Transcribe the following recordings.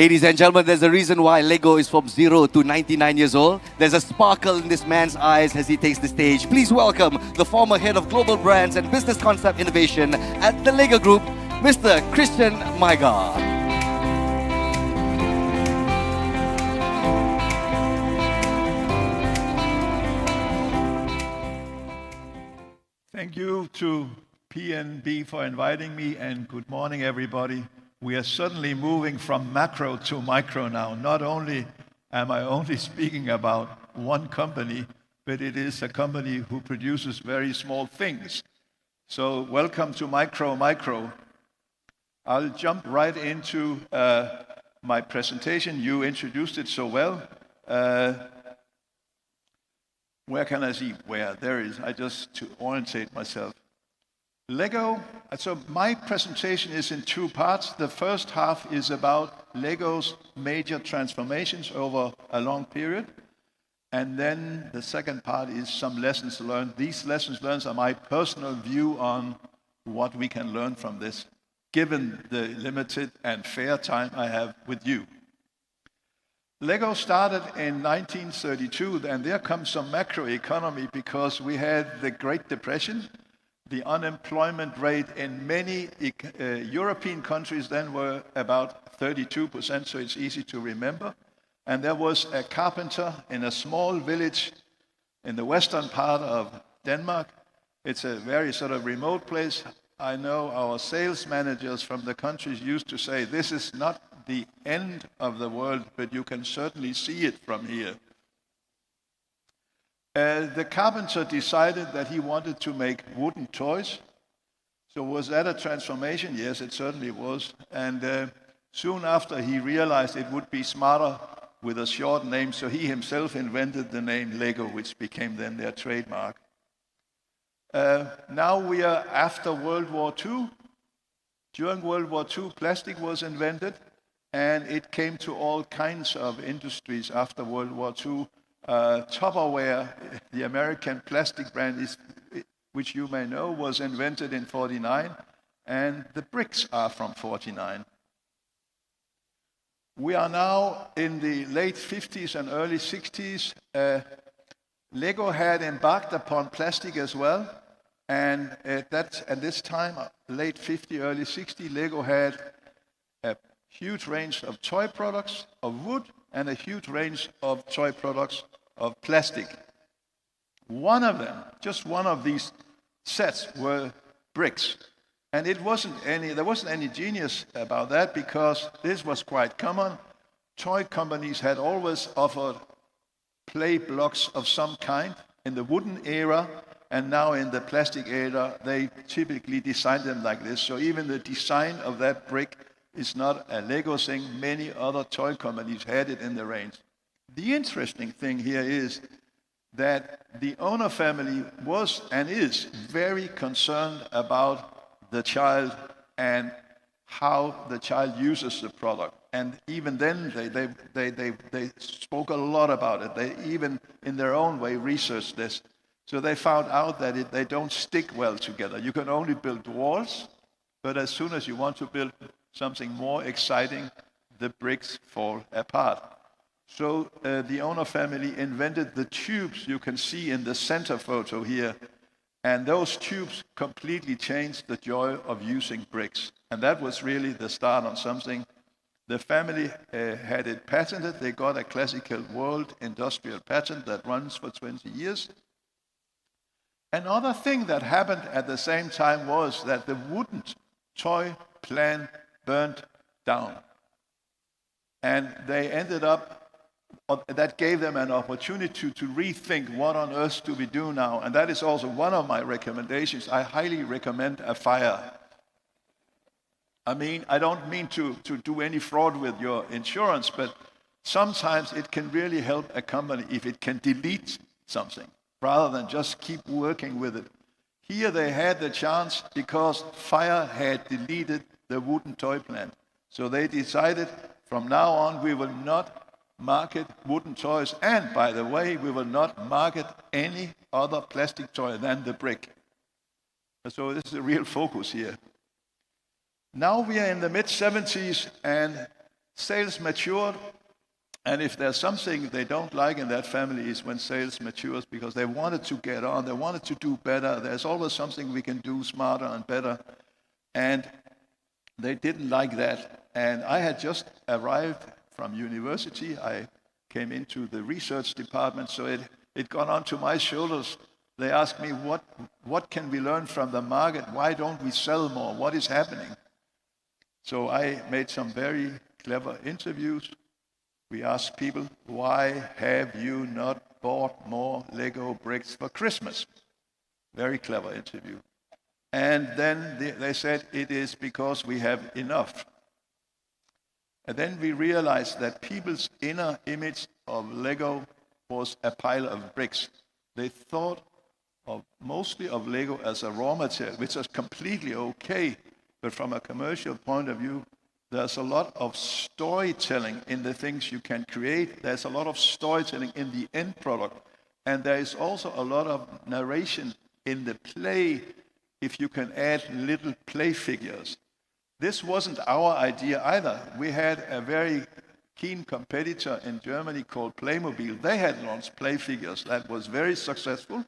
Ladies and gentlemen, there's a reason why Lego is from 0 to 99 years old. There's a sparkle in this man's eyes as he takes the stage. Please welcome the former head of global brands and business concept innovation at the Lego Group, Mr. Christian Majgaard. Thank you to PNB for inviting me, and good morning, everybody. We are suddenly moving from macro to micro now. Not only am I only speaking about one company, but it is a company who produces very small things. So welcome to Micro. I'll jump right into my presentation. You introduced it so well. Where can I see? Where? There is. I just to orientate myself. Lego. So my presentation is in two parts. The first half is about Lego's major transformations over a long period. And then the second part is some lessons learned. These lessons learned are my personal view on what we can learn from this, given the limited and fair time I have with you. Lego started in 1932, and there comes some macroeconomy because we had the Great Depression. The unemployment rate in many European countries then were about 32%, so it's easy to remember. And there was a carpenter in a small village in the western part of Denmark. It's a very sort of remote place. I know our sales managers from the countries used to say, this is not the end of the world, but you can certainly see it from here. The carpenter decided that he wanted to make wooden toys. So was that a transformation? Yes, it certainly was. And soon after, he realized it would be smarter with a short name, so he himself invented the name Lego, which became then their trademark. Now we are after World War II. During World War II, plastic was invented, and it came to all kinds of industries after World War II. Tupperware, the American plastic brand, which you may know, was invented in 1949, and the bricks are from 1949. We are now in the late 50s and early 60s. Lego had embarked upon plastic as well, and at this time, late 50, early 60, Lego had a huge range of toy products of wood and a huge range of toy products of plastic. One of them, just one of these sets, were bricks. And there wasn't any genius about that because this was quite common. Toy companies had always offered play blocks of some kind in the wooden era, and now in the plastic era, they typically design them like this. So even the design of that brick is not a Lego thing. Many other toy companies had it in the range. The interesting thing here is that the owner family was and is very concerned about the child and how the child uses the product. And even then, they spoke a lot about it. They even, in their own way, researched this. So they found out that they don't stick well together. You can only build walls, but as soon as you want to build something more exciting, the bricks fall apart. So the owner family invented the tubes you can see in the center photo here. And those tubes completely changed the joy of using bricks. And that was really the start on something. The family had it patented. They got a classical world industrial patent that runs for 20 years. Another thing that happened at the same time was that the wooden toy plant burned down. And they ended up, that gave them an opportunity to rethink what on earth do we do now. And that is also one of my recommendations. I highly recommend a fire. I mean, I don't mean to do any fraud with your insurance, but sometimes it can really help a company if it can delete something rather than just keep working with it. Here they had the chance because fire had deleted the wooden toy plant. So they decided from now on we will not market wooden toys, and by the way, we will not market any other plastic toy than the brick. So this is a real focus here. Now we are in the mid-70s, and Sales matured, and if there's something they don't like in that family is when sales matures, because they wanted to get on, they wanted to do better. There's always something we can do smarter and better. And they didn't like that. And I had just arrived from university. I came into the research department, so it got onto my shoulders. They asked me, what can we learn from the market? Why don't we sell more? What is happening? So I made some very clever interviews. We asked people, why have you not bought more Lego bricks for Christmas? Very clever interview. And then they said, it is because we have enough. And then we realized that people's inner image of Lego was a pile of bricks. They thought mostly of Lego as a raw material, which is completely okay. But from a commercial point of view, there's a lot of storytelling in the things you can create. There's a lot of storytelling in the end product. And there is also a lot of narration in the play if you can add little play figures. This wasn't our idea either. We had a very keen competitor in Germany called Playmobil. They had launched play figures that was very successful.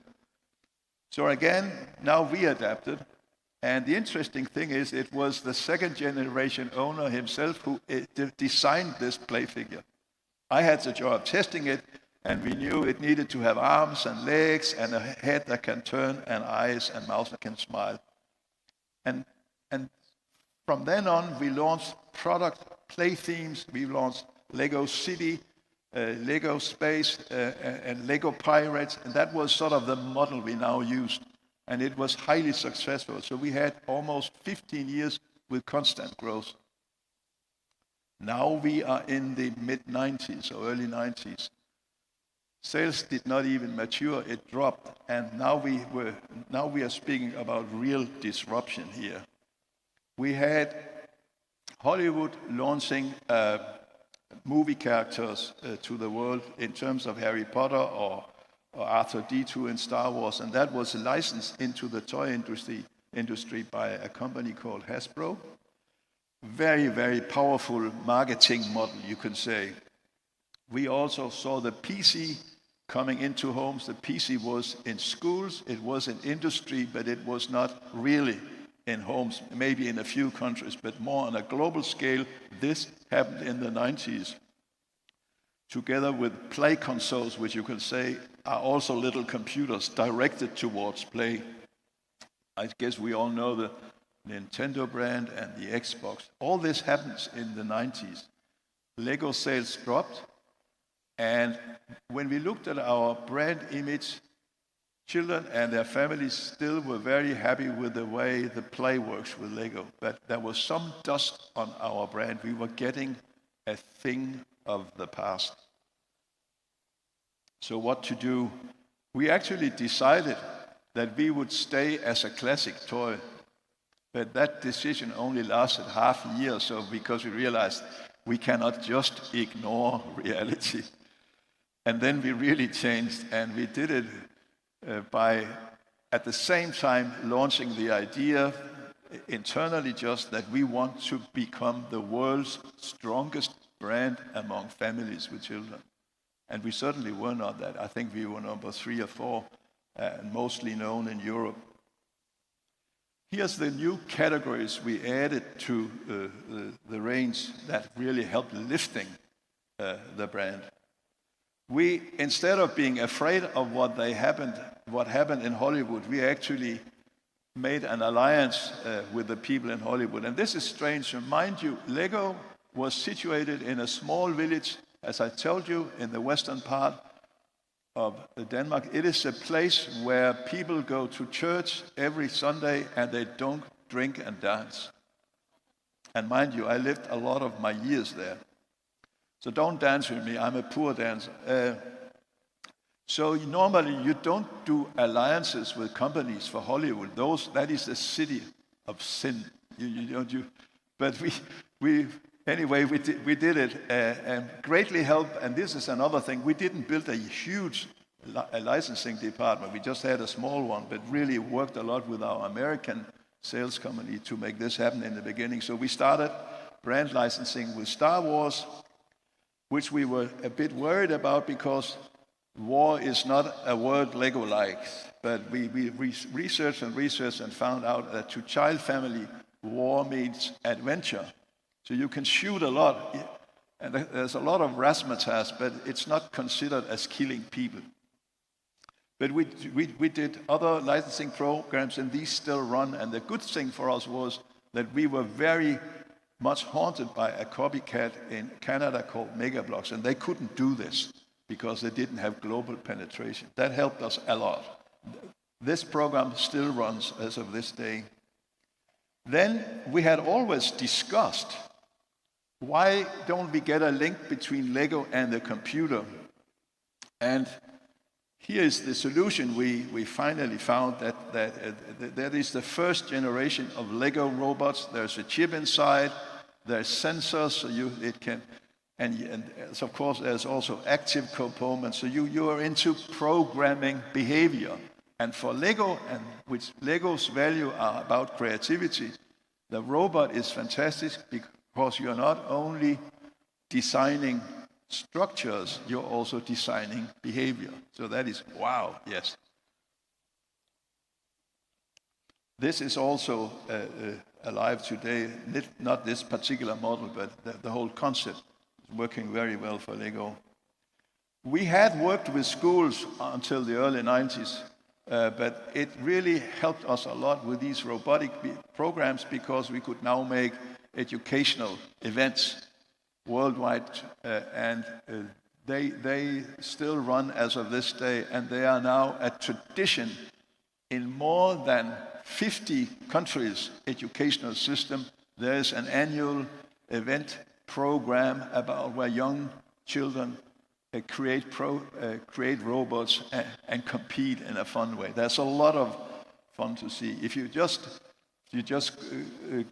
So again, now we adapted. And the interesting thing is, it was the second generation owner himself who designed this play figure. I had the job testing it, and we knew it needed to have arms and legs and a head that can turn and eyes and mouth that can smile. And from then on, we launched product play themes. We launched Lego City, Lego Space, and Lego Pirates. And that was sort of the model we now used. And it was highly successful. So we had almost 15 years with constant growth. Now we are in the mid-90s or early 90s. Sales did not even mature, it dropped. And now we are speaking about real disruption here. We had Hollywood launching movie characters to the world in terms of Harry Potter or R2-D2 in Star Wars, and that was licensed into the toy industry by a company called Hasbro. Very, very powerful marketing model, you can say. We also saw the PC coming into homes. The PC was in schools, it was in industry, but it was not really in homes, maybe in a few countries, but more on a global scale. This happened in the 90s. Together with play consoles, which you can say are also little computers directed towards play. I guess we all know the Nintendo brand and the Xbox. All this happens in the 90s. Lego sales dropped, and when we looked at our brand image, children and their families still were very happy with the way the play works with Lego. But there was some dust on our brand. We were getting a thing of the past. So what to do? We actually decided that we would stay as a classic toy. But that decision only lasted half a year or so, because we realized we cannot just ignore reality. And then we really changed, and we did it by, at the same time, launching the idea internally just that we want to become the world's strongest brand among families with children. And we certainly were not that. I think we were number 3 or 4, and mostly known in Europe. Here's the new categories we added to the range that really helped lifting the brand. We, instead of being afraid of what happened in Hollywood, we actually made an alliance with the people in Hollywood. And this is strange. Mind you, Lego was situated in a small village, as I told you, in the western part of Denmark. It is a place where people go to church every Sunday and they don't drink and dance. And mind you, I lived a lot of my years there. So don't dance with me, I'm a poor dancer. So normally you don't do alliances with companies for Hollywood. That is the city of sin. But we did it and greatly helped. And this is another thing. We didn't build a huge licensing department. We just had a small one, but really worked a lot with our American sales company to make this happen in the beginning. So we started brand licensing with Star Wars, which we were a bit worried about because war is not a word Lego likes. But we researched and found out that to child family, war means adventure. So you can shoot a lot, and there's a lot of razzmatazz, but it's not considered as killing people. But we did other licensing programs, and these still run. And the good thing for us was that we were very much haunted by a copycat in Canada called Majgaard, and they couldn't do this because they didn't have global penetration. That helped us a lot. This program still runs as of this day. Then we had always discussed, why don't we get a link between Lego and the computer? And here is the solution we finally found, that is the first generation of Lego robots. There's a chip inside, there's sensors, so it can, and of course there's also active components. So you are into programming behavior. And for Lego, and which Lego's value are about creativity, the robot is fantastic because you're not only designing structures, you're also designing behavior. So that is, wow, yes. This is also alive today, not this particular model, but the whole concept is working very well for Lego. We had worked with schools until the early 90s, but it really helped us a lot with these robotic programs because we could now make educational events worldwide, and they still run as of this day, and they are now a tradition in more than 50 countries' educational system. There is an annual event program about where young children create robots and compete in a fun way. There's a lot of fun to see. If you just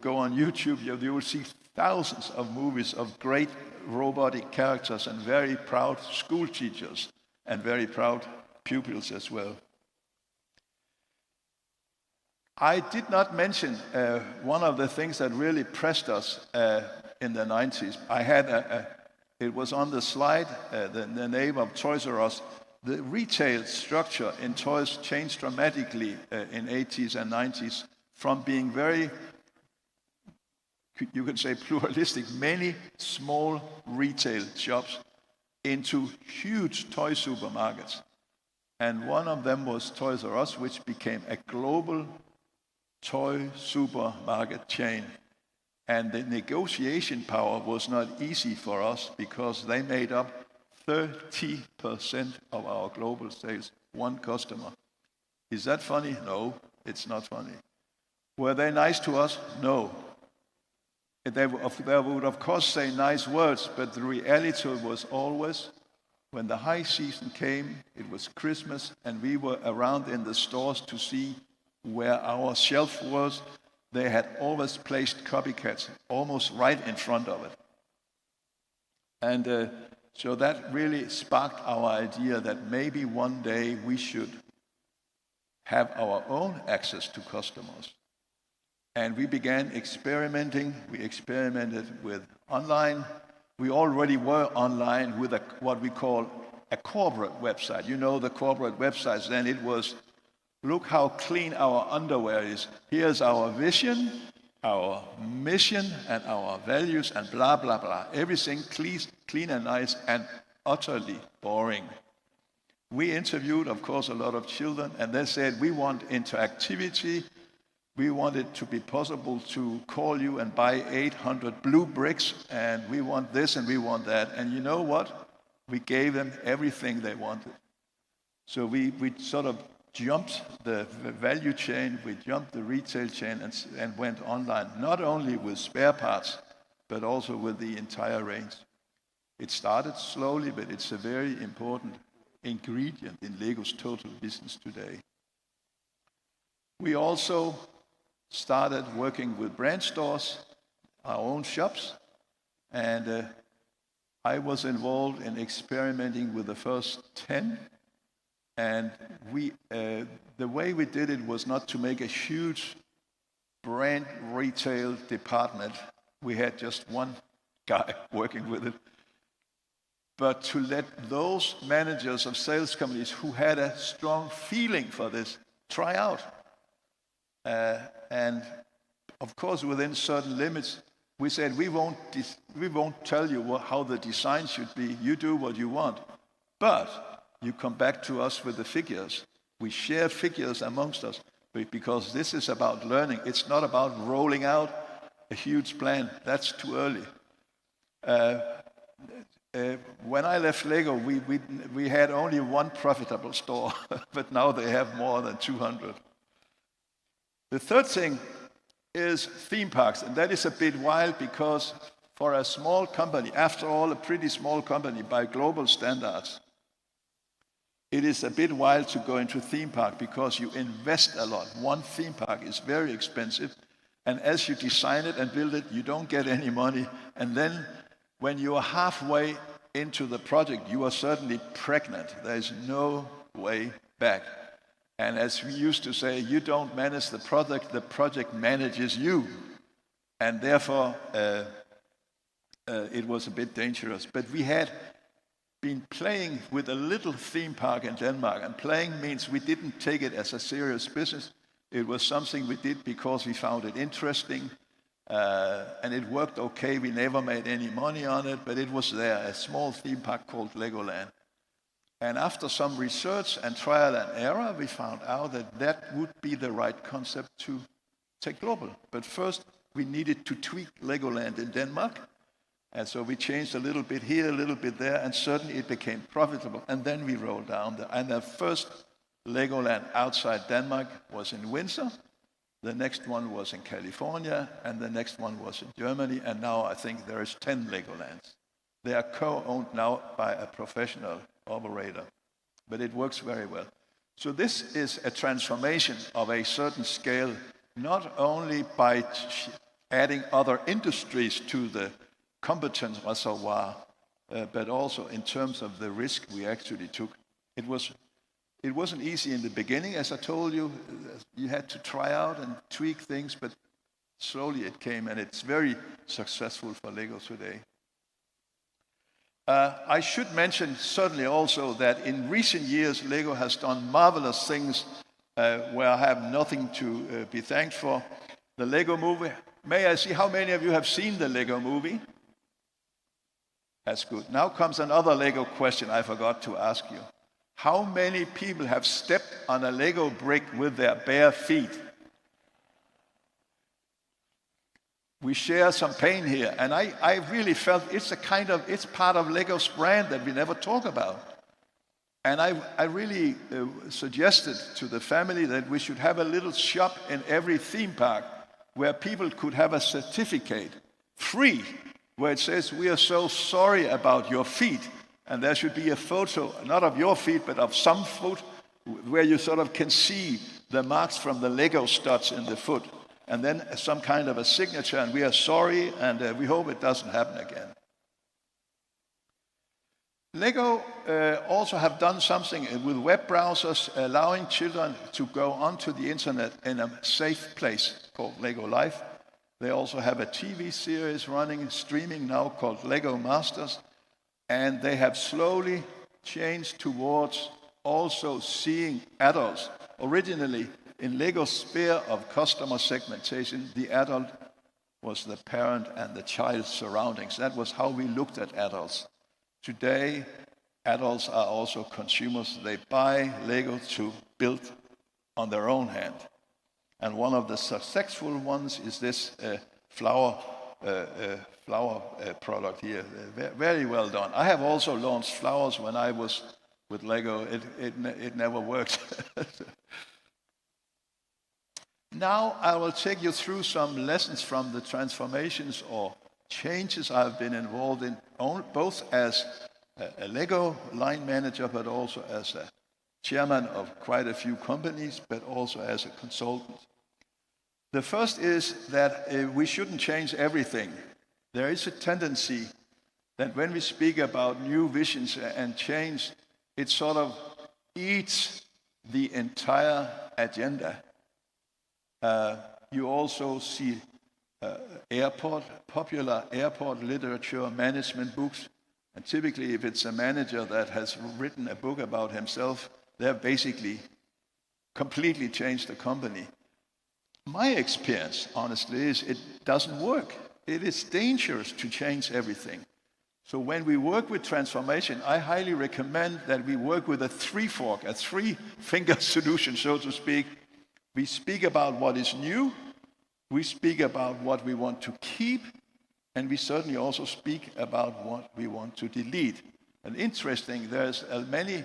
go on YouTube, you will see thousands of movies of great robotic characters and very proud school teachers and very proud pupils as well. I did not mention one of the things that really pressed us in the 90s. I had it was on the slide, the name of Toys R Us. The retail structure in toys changed dramatically in 80s and 90s from being very, you could say, pluralistic, many small retail shops into huge toy supermarkets. And one of them was Toys R Us, which became a global toy supermarket chain. And the negotiation power was not easy for us because they made up 30% of our global sales, one customer. Is that funny? No, it's not funny. Were they nice to us? No. They would of course say nice words, but the reality was always, when the high season came, it was Christmas, and we were around in the stores to see where our shelf was. They had always placed copycats almost right in front of it. And so that really sparked our idea that maybe one day we should have our own access to customers. And we began experimenting. We experimented with online. We already were online with what we call a corporate website. You know the corporate websites, then it was, look how clean our underwear is. Here's our vision, our mission, and our values, and blah, blah, blah. Everything clean and nice and utterly boring. We interviewed, of course, a lot of children, and they said, we want interactivity. We want it to be possible to call you and buy 800 blue bricks, and we want this and we want that. And you know what? We gave them everything they wanted. So we sort of jumped the value chain, we jumped the retail chain and went online, not only with spare parts, but also with the entire range. It started slowly, but it's a very important ingredient in Lego's total business today. We also started working with brand stores, our own shops, and I was involved in experimenting with the first 10. And the way we did it was not to make a huge brand retail department We had just one guy working with it. But to let those managers of sales companies who had a strong feeling for this try out. And of course, within certain limits, we said, we won't tell you how the design should be. You do what you want. But you come back to us with the figures. We share figures amongst us because this is about learning. It's not about rolling out a huge plan. That's too early. When I left Lego, we had only one profitable store, but now they have more than 200. The third thing is theme parks, and that is a bit wild because for a small company, after all, a pretty small company by global standards, it is a bit wild to go into theme park because you invest a lot. One theme park is very expensive, and as you design it and build it, you don't get any money. And then when you are halfway into the project, you are certainly pregnant. There is no way back. And as we used to say, you don't manage the project manages you. And therefore, it was a bit dangerous. But we had been playing with a little theme park in Denmark. And playing means we didn't take it as a serious business. It was something we did because we found it interesting. And it worked okay. We never made any money on it, but it was there, a small theme park called LEGOLAND. And after some research and trial and error, we found out that that would be the right concept to take global. But first, we needed to tweak LEGOLAND in Denmark. And so we changed a little bit here, a little bit there, and suddenly it became profitable. And then we rolled down. And the first LEGOLAND outside Denmark was in Windsor. The next one was in California, and the next one was in Germany. And now I think there is 10 LEGOLANDs. They are co-owned now by a professional operator, but it works very well. So this is a transformation of a certain scale, not only by adding other industries to the competence reservoir, but also in terms of the risk we actually took. It wasn't easy in the beginning, as I told you. You had to try out and tweak things, but slowly it came, and it's very successful for Lego today. I should mention certainly also that in recent years, Lego has done marvelous things where I have nothing to be thanked for. The Lego movie. May I see how many of you have seen the Lego movie? That's good. Now comes another Lego question I forgot to ask you. How many people have stepped on a Lego brick with their bare feet? We share some pain here, and I really felt it's part of Lego's brand that we never talk about. And I really suggested to the family that we should have a little shop in every theme park where people could have a certificate, free, where it says, we are so sorry about your feet. And there should be a photo, not of your feet, but of some foot, where you sort of can see the marks from the Lego studs in the foot. And then some kind of a signature, and we are sorry, and we hope it doesn't happen again. Lego also have done something with web browsers, allowing children to go onto the internet in a safe place called Lego Life. They also have a TV series running, streaming now called Lego Masters. And they have slowly changed towards also seeing adults. Originally, in Lego's sphere of customer segmentation, the adult was the parent and the child's surroundings. That was how we looked at adults. Today, adults are also consumers. They buy Lego to build on their own hand. And one of the successful ones is this flower product here. Very well done. I have also launched flowers when I was with Lego. It never worked. Now I will take you through some lessons from the transformations or changes I've been involved in, both as a Lego line manager, but also as a chairman of quite a few companies, but also as a consultant. The first is that we shouldn't change everything. There is a tendency that when we speak about new visions and change, it sort of eats the entire agenda. You also see popular airport literature, management books. And typically, if it's a manager that has written a book about himself, they've basically completely changed the company. My experience, honestly, is it doesn't work. It is dangerous to change everything. So when we work with transformation, I highly recommend that we work with a three-fork, a three-finger solution, so to speak. We speak about what is new, we speak about what we want to keep, and we certainly also speak about what we want to delete. And interesting, there's many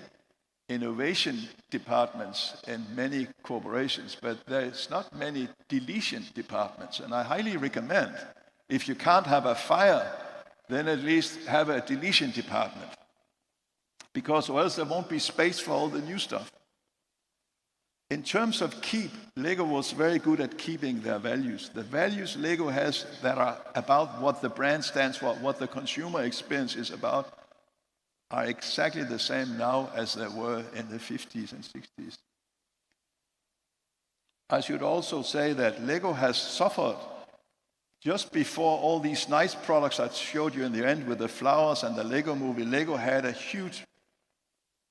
innovation departments in many corporations, but there's not many deletion departments. And I highly recommend, if you can't have a fire, then at least have a deletion department, because or else there won't be space for all the new stuff. In terms of keep, Lego was very good at keeping their values. The values Lego has that are about what the brand stands for, what the consumer experience is about, are exactly the same now as they were in the 50s and 60s. I should also say that Lego has suffered just before all these nice products I showed you in the end with the flowers and the Lego movie. Lego had a huge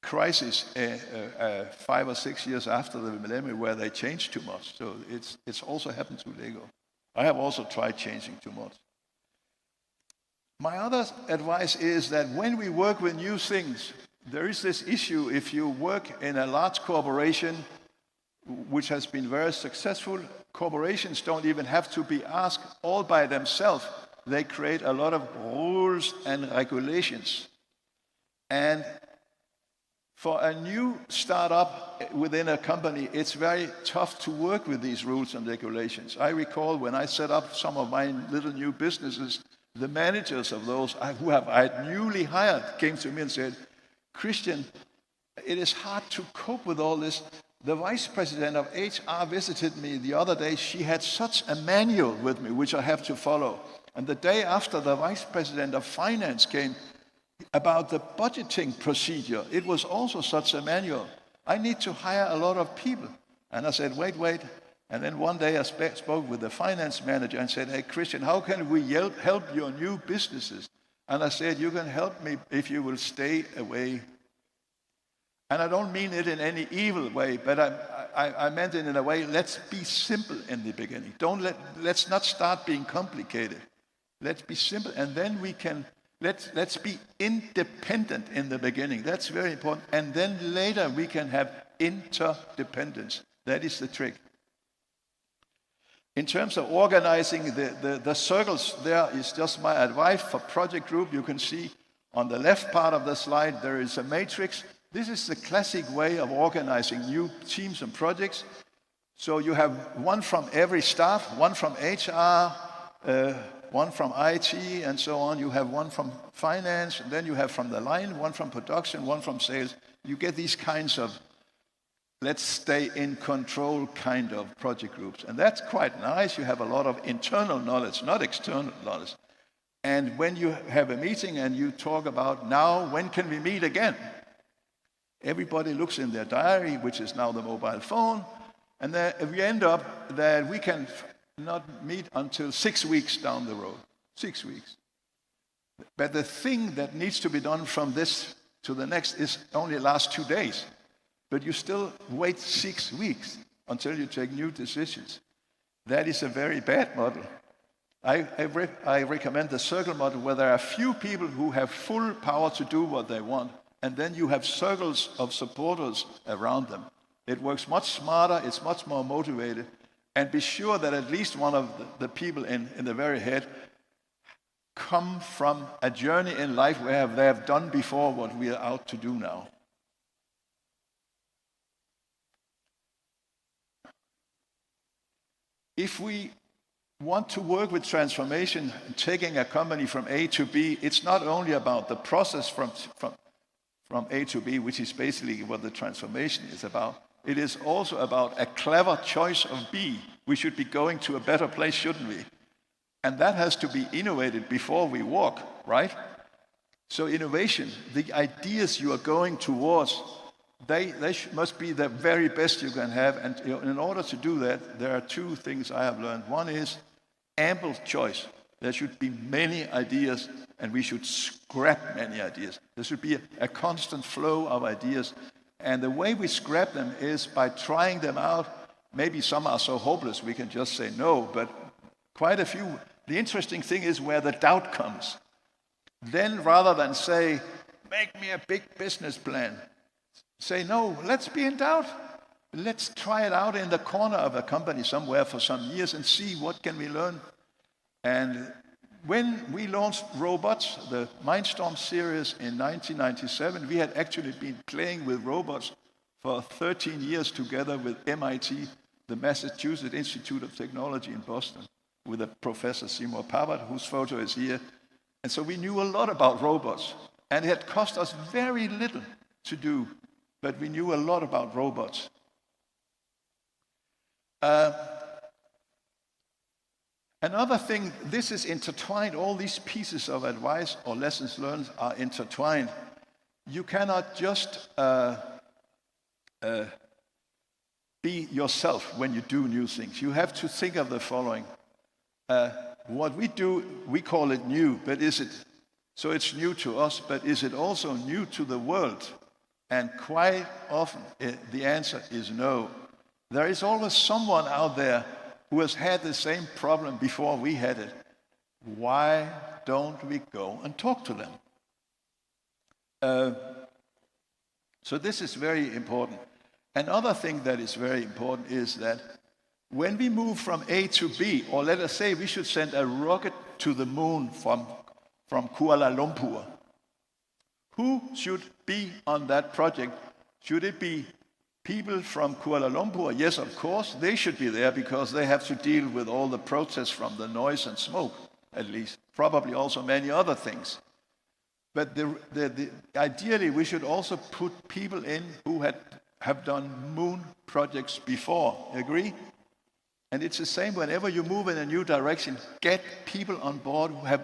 crisis 5 or 6 years after the millennium where they changed too much. So it's also happened to Lego. I have also tried changing too much. My other advice is that when we work with new things, there is this issue if you work in a large corporation which has been very successful. Corporations don't even have to be asked all by themselves. They create a lot of rules and regulations. And for a new startup within a company, it's very tough to work with these rules and regulations. I recall when I set up some of my little new businesses, the managers of those who I had newly hired came to me and said, "Christian, it is hard to cope with all this. The vice president of HR visited me the other day. She had such a manual with me, which I have to follow. And the day after, the vice president of finance came about the budgeting procedure. It was also such a manual. I need to hire a lot of people." And I said, wait. And then one day I spoke with the finance manager and said, "Hey, Christian, how can we help your new businesses?" And I said, "You can help me if you will stay away." And I don't mean it in any evil way, but I meant it in a way, let's be simple in the beginning. Let's not start being complicated. Let's be simple, and then we can, let's be independent in the beginning. That's very important. And then later we can have interdependence. That is the trick. In terms of organizing the circles, there is just my advice for project group. You can see on the left part of the slide, there is a matrix. This is the classic way of organizing new teams and projects. So you have one from every staff, one from HR, one from IT, and so on. You have one from finance, and then you have from the line, one from production, one from sales. You get these kinds of let's stay in control kind of project groups. And that's quite nice. You have a lot of internal knowledge, not external knowledge. And when you have a meeting and you talk about now, when can we meet again? Everybody looks in their diary, which is now the mobile phone, and then we end up that we can not meet until 6 weeks down the road. 6 weeks. But the thing that needs to be done from this to the next is only last 2 days. But you still wait 6 weeks until you take new decisions. That is a very bad model. I recommend the circle model where there are few people who have full power to do what they want, and then you have circles of supporters around them. It works much smarter, it's much more motivated, and be sure that at least one of the people in the very head come from a journey in life where they have done before what we are out to do now. If we want to work with transformation, taking a company from A to B, it's not only about the process from A to B, which is basically what the transformation is about. It is also about a clever choice of B. We should be going to a better place, shouldn't we? And that has to be innovated before we walk, right? So innovation, the ideas you are going towards, they must be the very best you can have. And in order to do that, there are two things I have learned. One is ample choice. There should be many ideas, and we should scrap many ideas. There should be a constant flow of ideas. And the way we scrap them is by trying them out. Maybe some are so hopeless we can just say no, but quite a few. The interesting thing is where the doubt comes. Then rather than say, make me a big business plan, say, no, let's be in doubt. Let's try it out in the corner of a company somewhere for some years and see what can we learn. And when we launched robots, the Mindstorm series in 1997, we had actually been playing with robots for 13 years together with MIT, the Massachusetts Institute of Technology in Boston, with a Professor Seymour Papert, whose photo is here. And so we knew a lot about robots. And it had cost us very little to do, but we knew a lot about robots. Another thing, this is intertwined. All these pieces of advice or lessons learned are intertwined. You cannot just be yourself when you do new things. You have to think of the following. What we do, we call it new, but is it, so it's new to us, but is it also new to the world? And quite often, the answer is no. There is always someone out there who has had the same problem before we had it. Why don't we go and talk to them? So this is very important. Another thing that is very important is that when we move from A to B, or let us say we should send a rocket to the moon from Kuala Lumpur, who should be on that project? Should it be people from Kuala Lumpur? Yes, of course, they should be there because they have to deal with all the protests from the noise and smoke, at least. Probably also many other things. But ideally, we should also put people in who have done moon projects before. Agree? And it's the same whenever you move in a new direction. Get people on board who have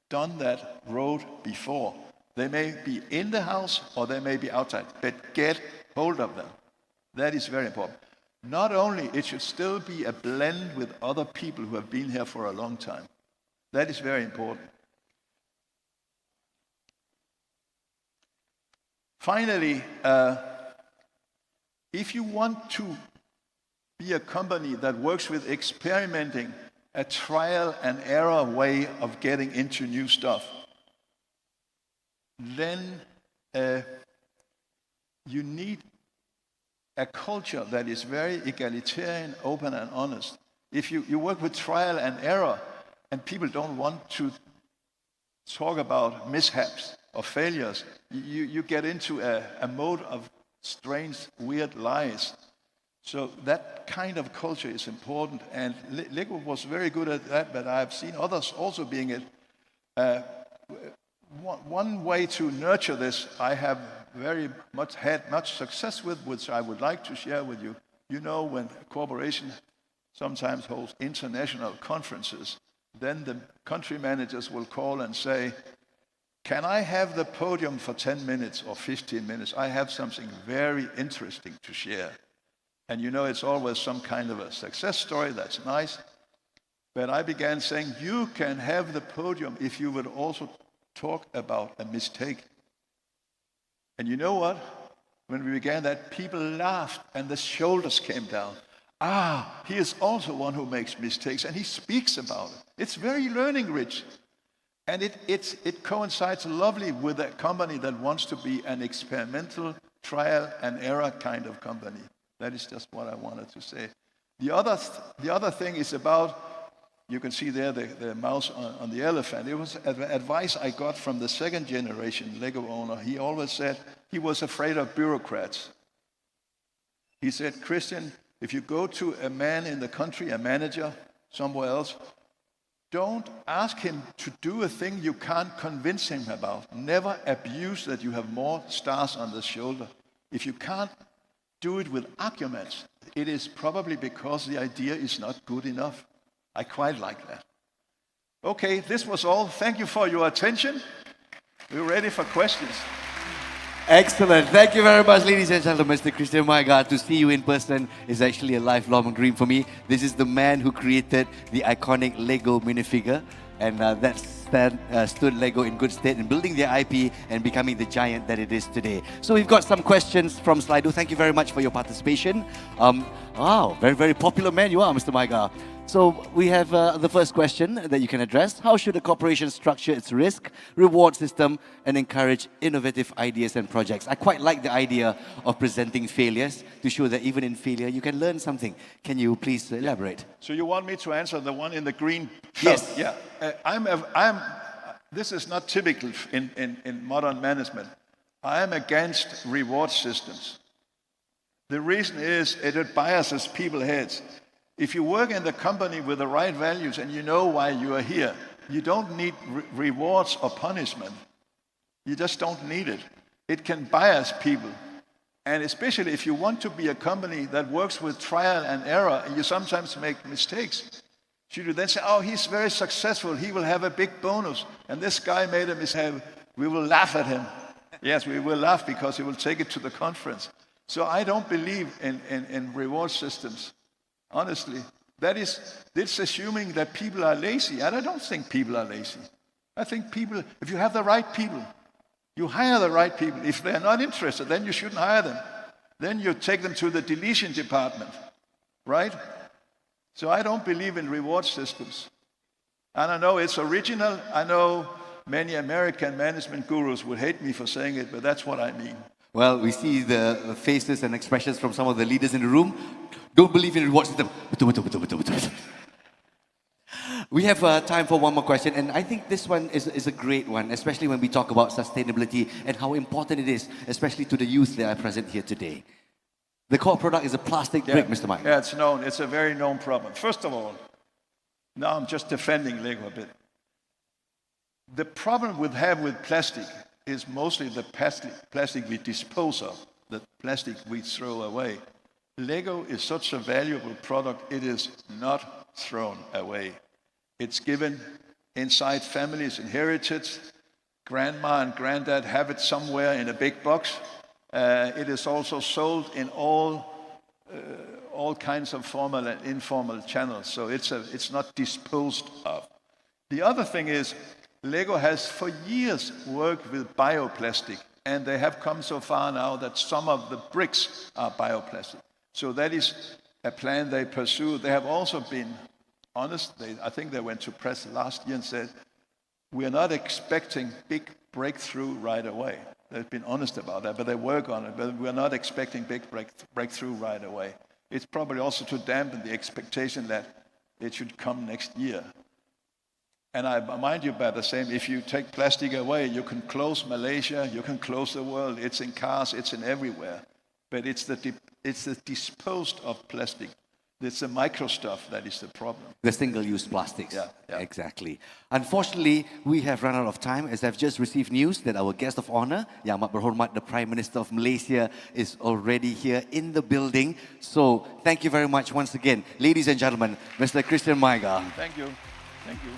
done that road before. They may be in the house or they may be outside, but get hold of them. That is very important. Not only, it should still be a blend with other people who have been here for a long time. That is very important. Finally, if you want to be a company that works with experimenting, a trial and error way of getting into new stuff, then you need a culture that is very egalitarian, open and honest. If you work with trial and error and people don't want to talk about mishaps or failures, you get into a mode of strange, weird lies. So that kind of culture is important, and Lego was very good at that, but I've seen others also being it. One way to nurture this, I have had much success with, which I would like to share with you. You know, when a corporation sometimes holds international conferences, then the country managers will call and say, can I have the podium for 10 minutes or 15 minutes? I have something very interesting to share. And you know, it's always some kind of a success story. That's nice. But I began saying, you can have the podium if you would also talk about a mistake. And you know what? When we began that, people laughed and the shoulders came down. He is also one who makes mistakes, and he speaks about it. It's very learning rich. And it coincides lovely with a company that wants to be an experimental trial and error kind of company. That is just what I wanted to say. The other thing is about, you can see there the mouse on the elephant. It was advice I got from the second generation Lego owner. He always said he was afraid of bureaucrats. He said, Christian, if you go to a man in the country, a manager, somewhere else, don't ask him to do a thing you can't convince him about. Never abuse that you have more stars on the shoulder. If you can't do it with arguments, it is probably because the idea is not good enough. I quite like that. Okay, this was all. Thank you for your attention. We're ready for questions. Excellent. Thank you very much, ladies and gentlemen. Mr. Christian Majgaard, to see you in person is actually a lifelong dream for me. This is the man who created the iconic Lego minifigure, and that stood Lego in good stead in building their IP and becoming the giant that it is today. So we've got some questions from Slido. Thank you very much for your participation. Wow, very, very popular man you are, Mr. Majgaard. So we have the first question that you can address. How should a corporation structure its risk, reward system, and encourage innovative ideas and projects? I quite like the idea of presenting failures to show that even in failure, you can learn something. Can you please elaborate? So you want me to answer the one in the green? Yes. Yeah. This is not typical in modern management. I am against reward systems. The reason is it biases people's heads. If you work in the company with the right values and you know why you are here, you don't need rewards or punishment. You just don't need it. It can bias people. And especially if you want to be a company that works with trial and error, and you sometimes make mistakes, should you then say, oh, he's very successful, he will have a big bonus, and this guy made a mistake, we will laugh at him. Yes, we will laugh because he will take it to the conference. So I don't believe in reward systems. Honestly, it's assuming that people are lazy, and I don't think people are lazy. I think people, if you have the right people, you hire the right people. If they're not interested, then you shouldn't hire them. Then you take them to the deletion department, right? So I don't believe in reward systems. And I know it's original. I know many American management gurus would hate me for saying it, but that's what I mean. Well, we see the faces and expressions from some of the leaders in the room. Don't believe in reward system. We have time for one more question, and I think this one is a great one, especially when we talk about sustainability and how important it is, especially to the youth that are present here today. The core product is a plastic brick, Mr. Mike. Yeah, it's known. It's a very known problem. First of all, now I'm just defending Lego a bit. The problem we have with plastic is mostly the plastic we dispose of, the plastic we throw away. Lego is such a valuable product, it is not thrown away. It's given inside families, inherited. Grandma and granddad have it somewhere in a big box. It is also sold in all kinds of formal and informal channels, so it's not disposed of. The other thing is, Lego has for years worked with bioplastic, and they have come so far now that some of the bricks are bioplastic. So that is a plan they pursue. They have also been honest. I think they went to press last year and said, we are not expecting big breakthrough right away. They've been honest about that, but they work on it. But we're not expecting big breakthrough right away. It's probably also to dampen the expectation that it should come next year. And I remind you about the same, if you take plastic away, you can close Malaysia, you can close the world. It's in cars, it's in everywhere. But it's the disposed of plastic. It's the micro stuff that is the problem. The single-use plastics. Yeah. Exactly. Unfortunately, we have run out of time, as I've just received news that our guest of honor, Yang Amat Berhormat, the Prime Minister of Malaysia, is already here in the building. So thank you very much once again, ladies and gentlemen, Mr. Christian Majgaard. Thank you. Thank you.